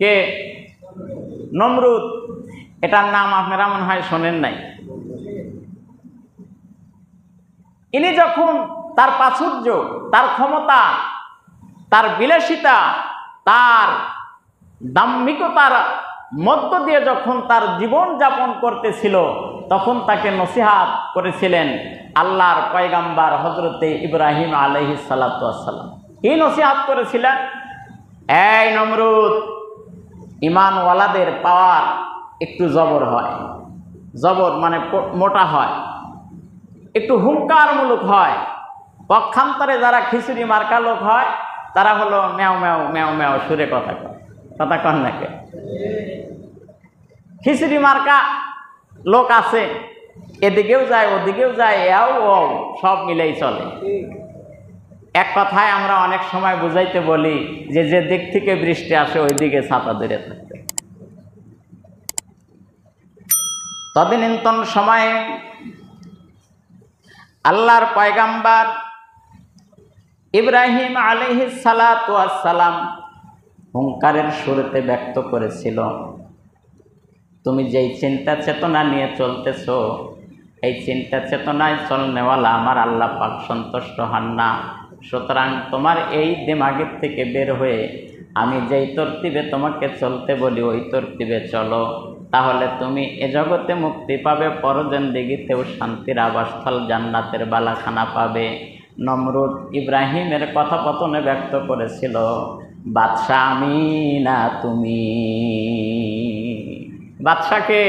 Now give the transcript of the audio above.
কে? নমরুদ। এটার নাম আপনারা মনে হয় শোনেন নাই। ইনি যখন তার প্রাচুর্য, তার ক্ষমতা, তার বিলাসিতা, তার দাম্ভিকতার মধ্য দিয়ে যখন তার জীবন যাপন করতেছিল, তখন তাকে নসিহাত করেছিলেন আল্লাহর পয়গাম্বার হযরতে ইব্রাহিম আলাইহিস সালাতু ওয়াস সালাম। কি নসিহাত করেছিলেন? এই নমরুদ, ঈমানওয়ালাদের পাওয়ার একটু জবর হয়, জবর মানে মোটা হয়, একটু হুঙ্কারমূলক হয়। পক্ষান্তরে যারা খিচুড়ি মার্কা লোক হয়, তারা হলো ম্যাও ম্যাও ম্যাও ম্যাও সুরে কথা কয়। কথা কন নাকি? খিচুড়ি মার্কা লোক আছে, এদিকেও যায় ওদিকেও যায়, এও ও সব মিলেই চলে। এক কথায় আমরা অনেক সময় বুঝাইতে বলি যে যে দিক থেকে বৃষ্টি আসে ওই দিকে ছাতা ধরে থাকতে। তদানীন্তন সময়ে আল্লাহর পয়গাম্বার ইব্রাহিম আলাইহিস সালাতু ওয়াস সালাম হুঙ্কারের সুরেতে ব্যক্ত করেছিল, তুমি যেই চিন্তা চেতনা নিয়ে চলতেছো, এই চিন্তা চেতনায় চলনেওয়ালা আমার আল্লাহ পাক সন্তুষ্ট হন না। সুতরাং তোমার এই দিমাগের থেকে বের হয়ে আমি যেই তরতিবে তোমাকে চলতে বলি ওই তরতিবে চলো, তাহলে তুমি এ জগতে মুক্তি পাবে, পরজিন্দেগিতেও শান্তির আবাসস্থল জান্নাতের বালাখানা পাবে। নমরুদ ইব্রাহিমের কথাপতনে ব্যক্ত করেছিল, বাদশাহ আমি না তুমি। বাদশাকে